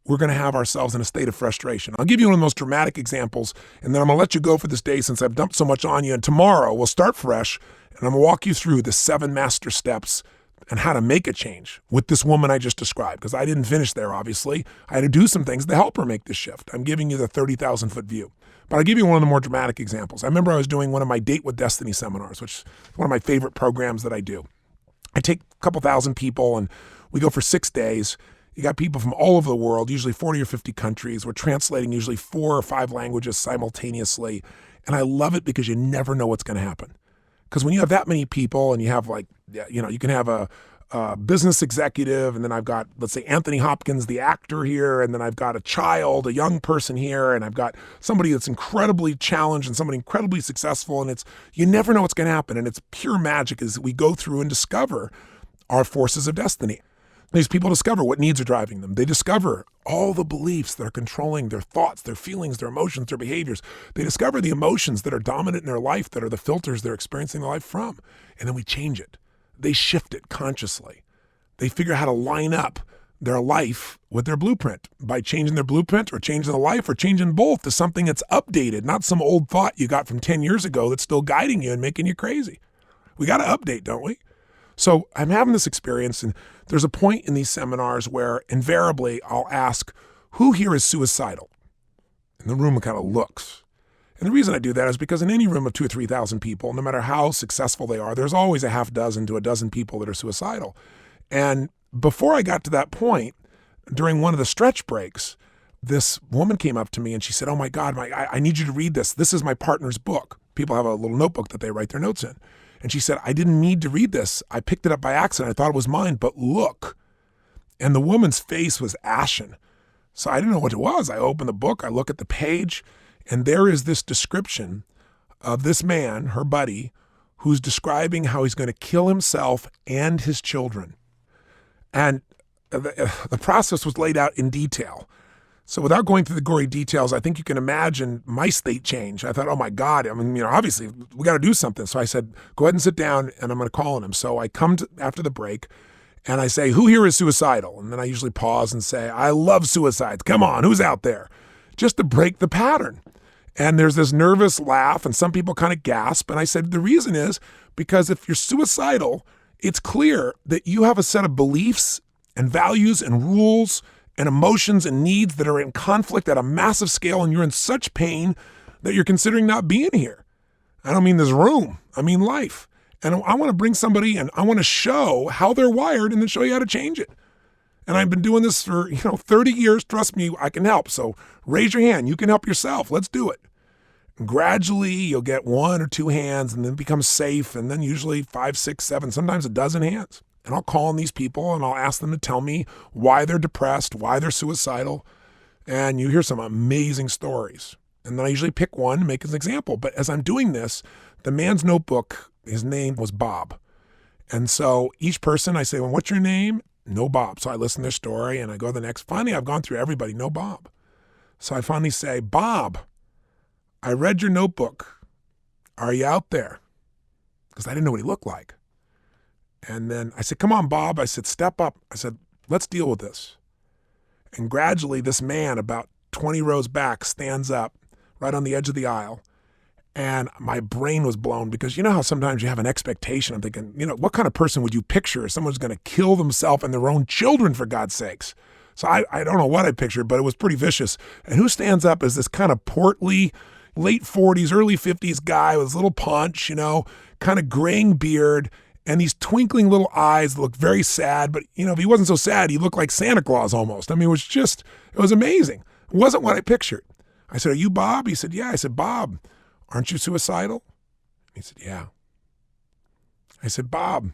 we're going to have ourselves in a state of frustration. I'll give you one of the most dramatic examples, and then I'm going to let you go for this day since I've dumped so much on you. And tomorrow we'll start fresh, and I'm going to walk you through the 7 master steps and how to make a change with this woman I just described, because I didn't finish there, obviously. I had to do some things to help her make this shift. I'm giving you the 30,000-foot view. But I'll give you one of the more dramatic examples. I remember I was doing one of my Date with Destiny seminars, which is one of my favorite programs that I do. I take a couple thousand people and we go for 6 days. You got people from all over the world, usually 40 or 50 countries. We're translating usually 4 or 5 languages simultaneously. And I love it because you never know what's going to happen. Because when you have that many people and you have you can have a business executive, and then I've got, let's say, Anthony Hopkins, the actor here, and then I've got a child, a young person here, and I've got somebody that's incredibly challenged and somebody incredibly successful, and you never know what's going to happen, and it's pure magic as we go through and discover our forces of destiny. These people discover what needs are driving them. They discover all the beliefs that are controlling their thoughts, their feelings, their emotions, their behaviors. They discover the emotions that are dominant in their life that are the filters they're experiencing their life from, and then we change it. They shift it consciously. They figure out how to line up their life with their blueprint by changing their blueprint or changing the life or changing both to something that's updated, not some old thought you got from 10 years ago that's still guiding you and making you crazy. We got to update, don't we? So I'm having this experience, and there's a point in these seminars where invariably I'll ask, who here is suicidal? And the room kind of looks. And the reason I do that is because in any room of 2,000 or 3,000 people, no matter how successful they are, there's always a half dozen to a dozen people that are suicidal. And before I got to that point, during one of the stretch breaks, this woman came up to me and she said, oh my God, I need you to read this. This is my partner's book. People have a little notebook that they write their notes in. And she said, I didn't need to read this. I picked it up by accident. I thought it was mine, but look. And the woman's face was ashen. So I didn't know what it was. I opened the book, I look at the page, and there is this description of this man, her buddy, who's describing how he's going to kill himself and his children. And the process was laid out in detail. So without going through the gory details, I think you can imagine my state change. I thought, oh my God, obviously we got to do something. So I said, go ahead and sit down and I'm going to call on him. So I come after the break and I say, who here is suicidal? And then I usually pause and say, I love suicides. Come on, who's out there? Just to break the pattern. And there's this nervous laugh and some people kind of gasp. And I said, the reason is because if you're suicidal, it's clear that you have a set of beliefs and values and rules and emotions and needs that are in conflict at a massive scale, and you're in such pain that you're considering not being here. I don't mean this room, I mean life. And I want to bring somebody and I want to show how they're wired and then show you how to change it. And I've been doing this for 30 years. Trust me, I can help. So raise your hand. You can help yourself. Let's do it. And gradually, you'll get 1 or 2 hands and then become safe. And then usually 5, 6, 7, sometimes a dozen hands. And I'll call on these people and I'll ask them to tell me why they're depressed, why they're suicidal. And you hear some amazing stories. And then I usually pick one and make an example. But as I'm doing this, the man's notebook, his name was Bob. And so each person I say, well, what's your name? No Bob. So I listen to their story and I go to the next. Finally, I've gone through everybody, no Bob. So I finally say, Bob, I read your notebook. Are you out there? Because I didn't know what he looked like. And then I said, come on, Bob. I said, step up. I said, let's deal with this. And gradually this man about 20 rows back stands up right on the edge of the aisle. And my brain was blown because you know how sometimes you have an expectation. I'm thinking, what kind of person would you picture? Someone's going to kill themselves and their own children, for God's sakes. So I don't know what I pictured, but it was pretty vicious. And who stands up is this kind of portly, late 40s, early 50s guy with his little paunch, kind of graying beard. and these twinkling little eyes that looked very sad. But, if he wasn't so sad, he looked like Santa Claus almost. I mean, it was amazing. It wasn't what I pictured. I said, "Are you Bob?" He said, "Yeah." I said, "Bob, aren't you suicidal?" He said, "Yeah." I said, "Bob,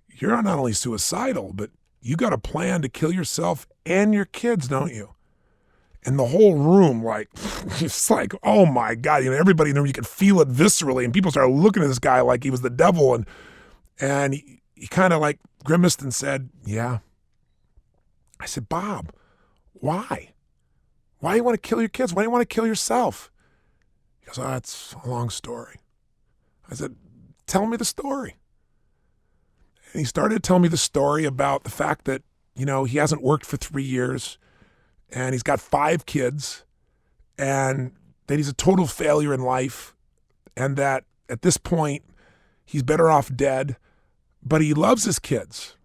you're not only suicidal, but you got a plan to kill yourself and your kids, don't you?" And the whole room, it's like, oh my God, everybody in the room, you could feel it viscerally. And people started looking at this guy like he was the devil. And he kind of grimaced and said, "Yeah." I said, "Bob, why? Why do you want to kill your kids? Why do you want to kill yourself?" He goes, "Oh, it's a long story." I said, "Tell me the story." And he started to tell me the story about the fact that, he hasn't worked for 3 years and he's got 5 kids and that he's a total failure in life and that at this point he's better off dead, but he loves his kids.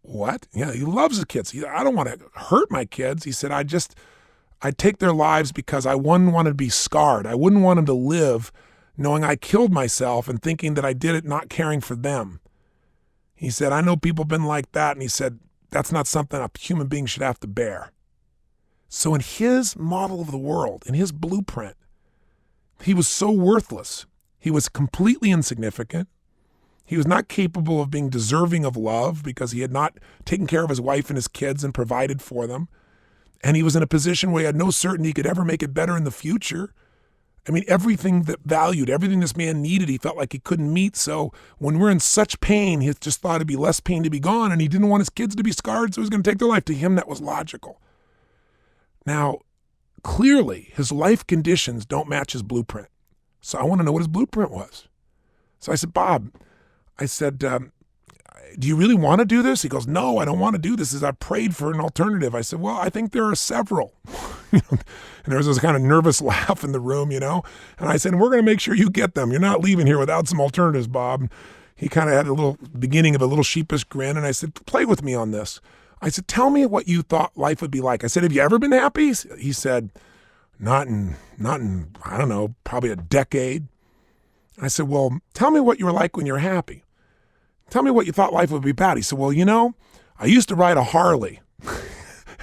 What? Yeah, he loves his kids. I don't want to hurt my kids. He said, I'd take their lives because I wouldn't want to be scarred. I wouldn't want them to live knowing I killed myself and thinking that I did it not caring for them. He said, I know people have been like that. And he said, that's not something a human being should have to bear. So in his model of the world, in his blueprint, he was so worthless. He was completely insignificant. He was not capable of being deserving of love because he had not taken care of his wife and his kids and provided for them. And he was in a position where he had no certainty he could ever make it better in the future. I mean, everything that valued, everything this man needed, he felt like he couldn't meet. So when we're in such pain, he just thought it'd be less pain to be gone, and he didn't want his kids to be scarred, so he was going to take their life. To him, that was logical. Now, clearly, his life conditions don't match his blueprint. So I want to know what his blueprint was. So I said, Bob, I said, do you really want to do this? He goes, no, I don't want to do this. I prayed for an alternative. I said, well, I think there are several. And there was this kind of nervous laugh in the room, And I said, we're going to make sure you get them. You're not leaving here without some alternatives, Bob. He kind of had a little beginning of a little sheepish grin. And I said, play with me on this. I said, tell me what you thought life would be like. I said, have you ever been happy? He said, not in, I don't know, probably a decade. I said, well, tell me what you were like when you were happy. Tell me what you thought life would be about. He said, well, I used to ride a Harley.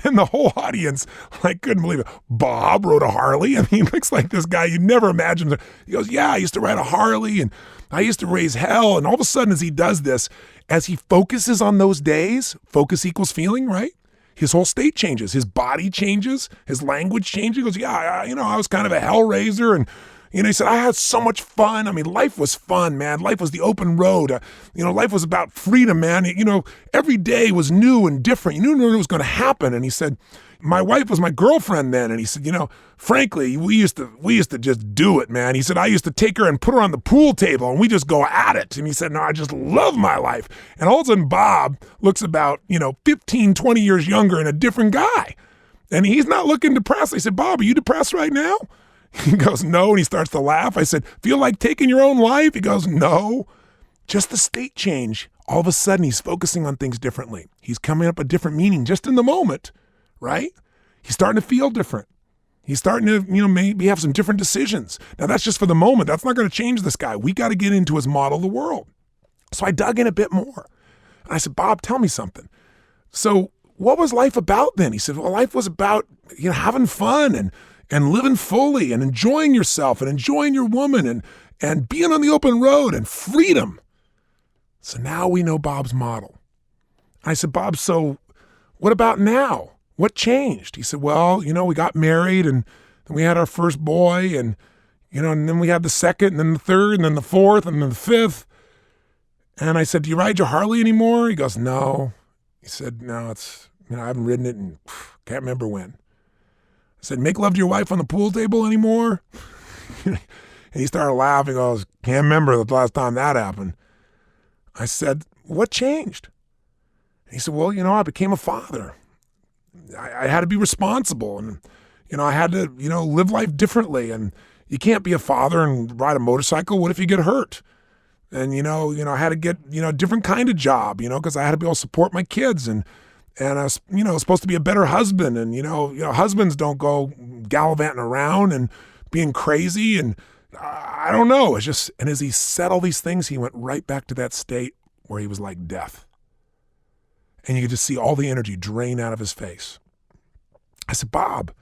And the whole audience, couldn't believe it. Bob rode a Harley? I mean, he looks like this guy you never imagined. He goes, yeah, I used to ride a Harley, and I used to raise hell. And all of a sudden, as he does this, as he focuses on those days, focus equals feeling, right? His whole state changes. His body changes. His language changes. He goes, yeah, I was kind of a hellraiser, and he said, I had so much fun. I mean, life was fun, man. Life was the open road. Life was about freedom, man. Every day was new and different. You knew what was going to happen. And he said, my wife was my girlfriend then. And he said, frankly, we used to just do it, man. He said, I used to take her and put her on the pool table and we just go at it. And he said, no, I just love my life. And all of a sudden, Bob looks about, 15, 20 years younger and a different guy. And he's not looking depressed. I said, Bob, are you depressed right now? He goes, no, and he starts to laugh. I said, feel like taking your own life? He goes, no, just the state change. All of a sudden, he's focusing on things differently. He's coming up with a different meaning just in the moment, right? He's starting to feel different. He's starting to, maybe have some different decisions. Now, that's just for the moment. That's not going to change this guy. We got to get into his model of the world. So I dug in a bit more. And I said, Bob, tell me something. So what was life about then? He said, well, life was about, having fun and living fully and enjoying yourself and enjoying your woman and being on the open road and freedom. So now we know Bob's model. I said, Bob, so what about now? What changed? He said, well, we got married and then we had our first boy and then we had the second and then the third and then the fourth and then the fifth. And I said, do you ride your Harley anymore? He goes, no. He said, no, I haven't ridden it and can't remember when. I said, make love to your wife on the pool table anymore? And he started laughing. I goes, can't remember the last time that happened. I said, what changed? And he said, well, I became a father. I had to be responsible and, I had to, live life differently. And you can't be a father and ride a motorcycle. What if you get hurt? And, I had to get, a different kind of job, because I had to be able to support my kids and I was, supposed to be a better husband. And, husbands don't go gallivanting around and being crazy. And I don't know. It's just, and as he said all these things, he went right back to that state where he was like death. And you could just see all the energy drain out of his face. I said, Bob,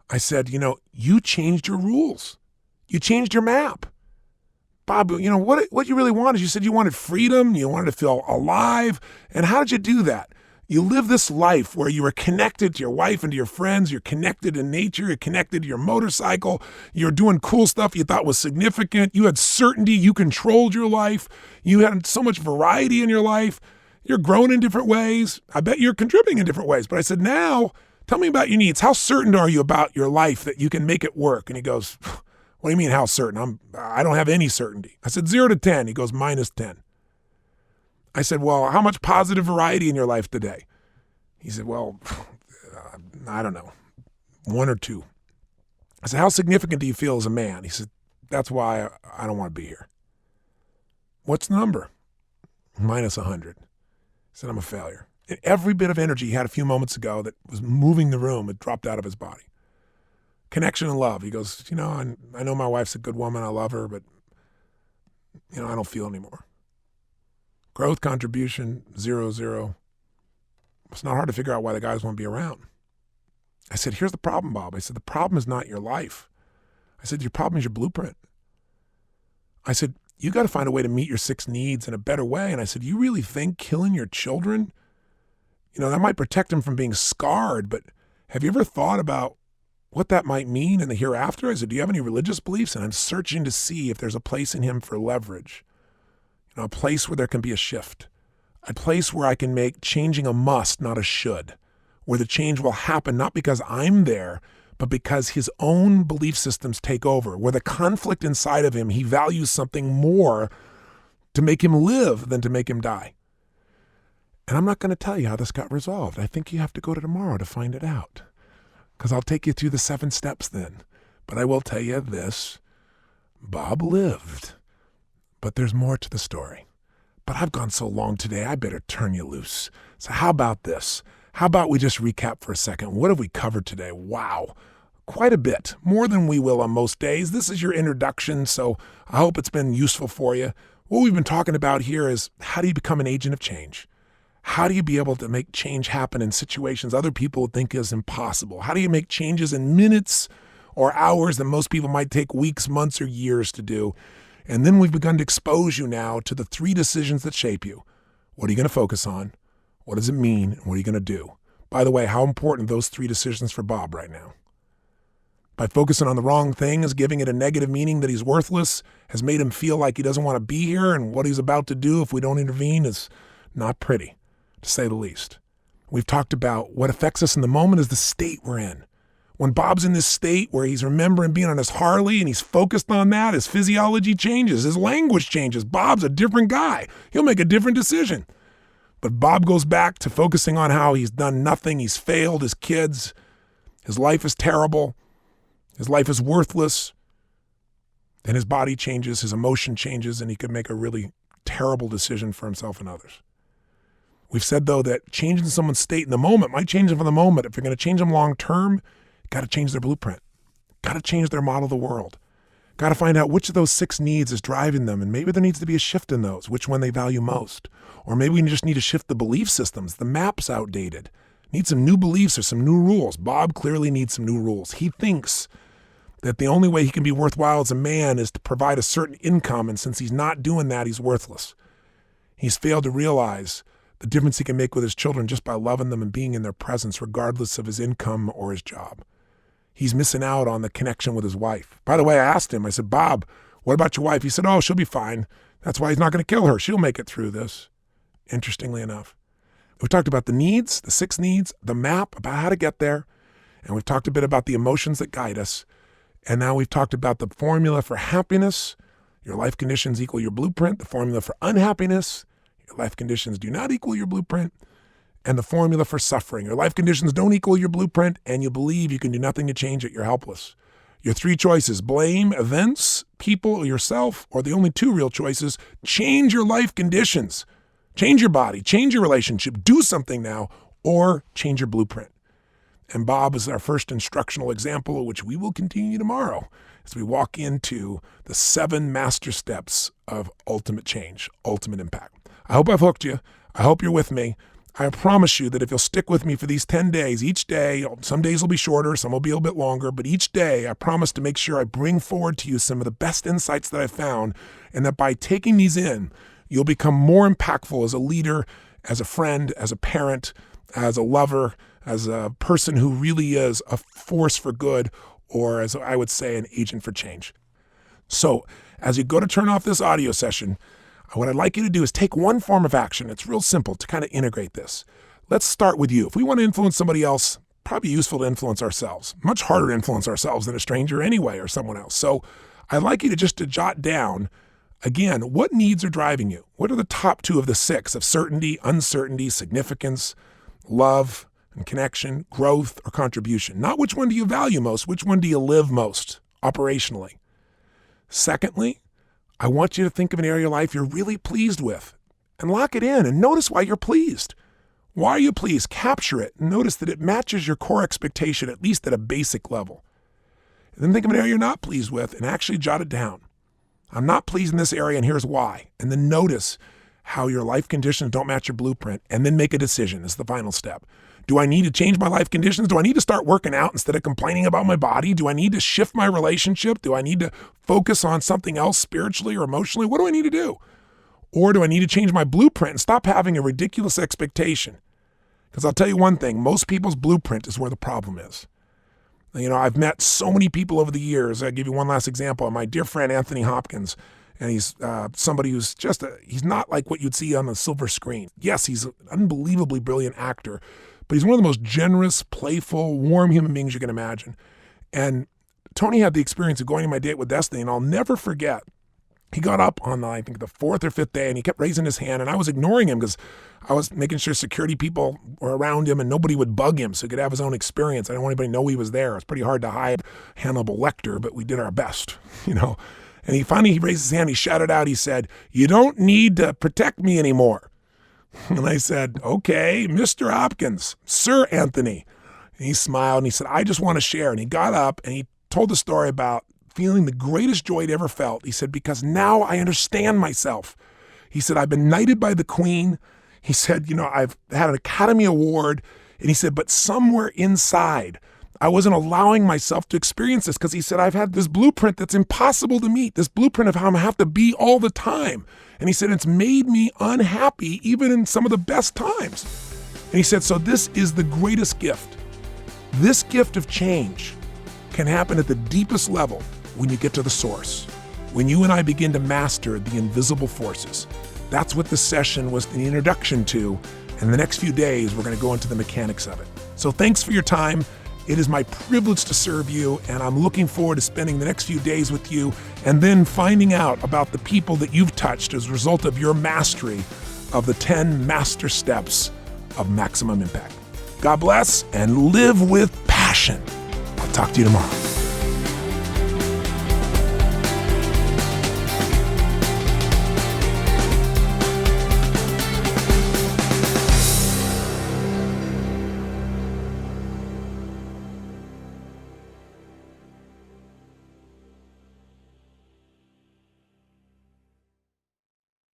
I said, you changed your rules. You changed your map. Bob, what you really wanted, you said you wanted freedom, you wanted to feel alive. And how did you do that? You live this life where you are connected to your wife and to your friends. You're connected in nature. You're connected to your motorcycle. You're doing cool stuff you thought was significant. You had certainty. You controlled your life. You had so much variety in your life. You're growing in different ways. I bet you're contributing in different ways. But I said, now tell me about your needs. How certain are you about your life that you can make it work? And he goes, what do you mean how certain? I don't have any certainty. I said 0 to 10. He goes -10. I said, well, how much positive variety in your life today? He said, well, I don't know, 1 or 2. I said, how significant do you feel as a man? He said, that's why I don't want to be here. What's the number? -100. I said, I'm a failure. And every bit of energy he had a few moments ago that was moving the room had dropped out of his body. Connection and love. He goes, I know my wife's a good woman. I love her, but, I don't feel anymore. Growth, contribution, 0. It's not hard to figure out why the guys won't be around. I said, here's the problem, Bob. I said, the problem is not your life. I said, your problem is your blueprint. I said, you got to find a way to meet your 6 needs in a better way. And I said, you really think killing your children, that might protect them from being scarred, but have you ever thought about what that might mean in the hereafter? I said, do you have any religious beliefs? And I'm searching to see if there's a place in him for leverage. A place where there can be a shift, a place where I can make changing a must, not a should, where the change will happen not because I'm there, but because his own belief systems take over, where the conflict inside of him, he values something more to make him live than to make him die. And I'm not going to tell you how this got resolved. I think you have to go to tomorrow to find it out, because I'll take you through the 7 steps then. But I will tell you this, Bob lived. But there's more to the story. But I've gone so long today, I better turn you loose. So how about this? How about we just recap for a second? What have we covered today? Wow, quite a bit, more than we will on most days. This is your introduction, so I hope it's been useful for you. What we've been talking about here is how do you become an agent of change? How do you be able to make change happen in situations other people would think is impossible? How do you make changes in minutes or hours that most people might take weeks, months, or years to do? And then we've begun to expose you now to the 3 decisions that shape you. What are you going to focus on? What does it mean? And what are you going to do? By the way, how important are those 3 decisions for Bob right now? By focusing on the wrong thing is giving it a negative meaning that he's worthless, has made him feel like he doesn't want to be here, and what he's about to do if we don't intervene is not pretty, to say the least. We've talked about what affects us in the moment is the state we're in. When Bob's in this state where he's remembering being on his Harley and he's focused on that, his physiology changes, his language changes. Bob's a different guy. He'll make a different decision. But Bob goes back to focusing on how he's done nothing, he's failed his kids, his life is terrible, his life is worthless. Then his body changes, his emotion changes, and he could make a really terrible decision for himself and others. We've said, though, that changing someone's state in the moment might change them for the moment. If you're going to change them long term, got to change their blueprint. Got to change their model of the world. Got to find out which of those 6 needs is driving them, and maybe there needs to be a shift in those, which one they value most. Or maybe we just need to shift the belief systems. The map's outdated. Need some new beliefs or some new rules. Bob clearly needs some new rules. He thinks that the only way he can be worthwhile as a man is to provide a certain income, and since he's not doing that, he's worthless. He's failed to realize the difference he can make with his children just by loving them and being in their presence, regardless of his income or his job. He's missing out on the connection with his wife. By the way, I asked him, I said, Bob, what about your wife? He said, oh, she'll be fine. That's why he's not going to kill her. She'll make it through this, interestingly enough. We've talked about the needs, the 6 needs, the map, about how to get there. And we've talked a bit about the emotions that guide us. And now we've talked about the formula for happiness. Your life conditions equal your blueprint. The formula for unhappiness. Your life conditions do not equal your blueprint. And the formula for suffering. Your life conditions don't equal your blueprint, and you believe you can do nothing to change it. You're helpless. Your 3 choices: blame events, people, or yourself, or the only 2 real choices: change your life conditions. Change your body, change your relationship, do something now, or change your blueprint. And Bob is our first instructional example, which we will continue tomorrow as we walk into the 7 master steps of ultimate change, ultimate impact. I hope I've hooked you. I hope you're with me. I promise you that if you'll stick with me for these 10 days, each day, some days will be shorter, some will be a little bit longer, but each day I promise to make sure I bring forward to you some of the best insights that I've found, and that by taking these in, you'll become more impactful as a leader, as a friend, as a parent, as a lover, as a person who really is a force for good, or as I would say, an agent for change. So as you go to turn off this audio session, what I'd like you to do is take one form of action. It's real simple to kind of integrate this. Let's start with you. If we want to influence somebody else, probably useful to influence ourselves. Much harder to influence ourselves than a stranger anyway, or someone else. So I'd like you to jot down, again, what needs are driving you? What are the top 2 of the 6 of certainty, uncertainty, significance, love and connection, growth, or contribution? Not which one do you value most, which one do you live most operationally? Secondly, I want you to think of an area of your life you're really pleased with and lock it in and notice why you're pleased. Why are you pleased? Capture it and notice that it matches your core expectation, at least at a basic level. And then think of an area you're not pleased with and actually jot it down. I'm not pleased in this area and here's why. And then notice how your life conditions don't match your blueprint, and then make a decision is the final step. Do I need to change my life conditions? Do I need to start working out instead of complaining about my body? Do I need to shift my relationship? Do I need to focus on something else spiritually or emotionally? What do I need to do? Or do I need to change my blueprint and stop having a ridiculous expectation? Because I'll tell you one thing, most people's blueprint is where the problem is. You know, I've met so many people over the years. I'll give you one last example. My dear friend, Anthony Hopkins, and he's somebody who's he's not like what you'd see on the silver screen. Yes, he's an unbelievably brilliant actor, but he's one of the most generous, playful, warm human beings you can imagine. And Tony had the experience of going on my date with Destiny, and I'll never forget. He got up on, I think, the 4th or 5th day, and he kept raising his hand, and I was ignoring him because I was making sure security people were around him and nobody would bug him so he could have his own experience. I didn't want anybody to know he was there. It was pretty hard to hide Hannibal Lecter, but we did our best, you know. And he raised his hand, he shouted out, he said, "You don't need to protect me anymore." And I said, "Okay, Mr. Hopkins, Sir Anthony." And he smiled and he said, "I just want to share." And he got up and he told the story about feeling the greatest joy he'd ever felt. He said, "Because now I understand myself." He said, "I've been knighted by the Queen." He said, "You know, I've had an Academy Award." And he said, "But somewhere inside, I wasn't allowing myself to experience this," because he said, "I've had this blueprint that's impossible to meet, this blueprint of how I'm going to have to be all the time." And he said, "It's made me unhappy even in some of the best times." And he said, "So this is the greatest gift. This gift of change can happen at the deepest level when you get to the source, when you and I begin to master the invisible forces." That's what this session was the introduction to. And the next few days, we're going to go into the mechanics of it. So thanks for your time. It is my privilege to serve you, and I'm looking forward to spending the next few days with you and then finding out about the people that you've touched as a result of your mastery of the 10 master steps of maximum impact. God bless and live with passion. I'll talk to you tomorrow.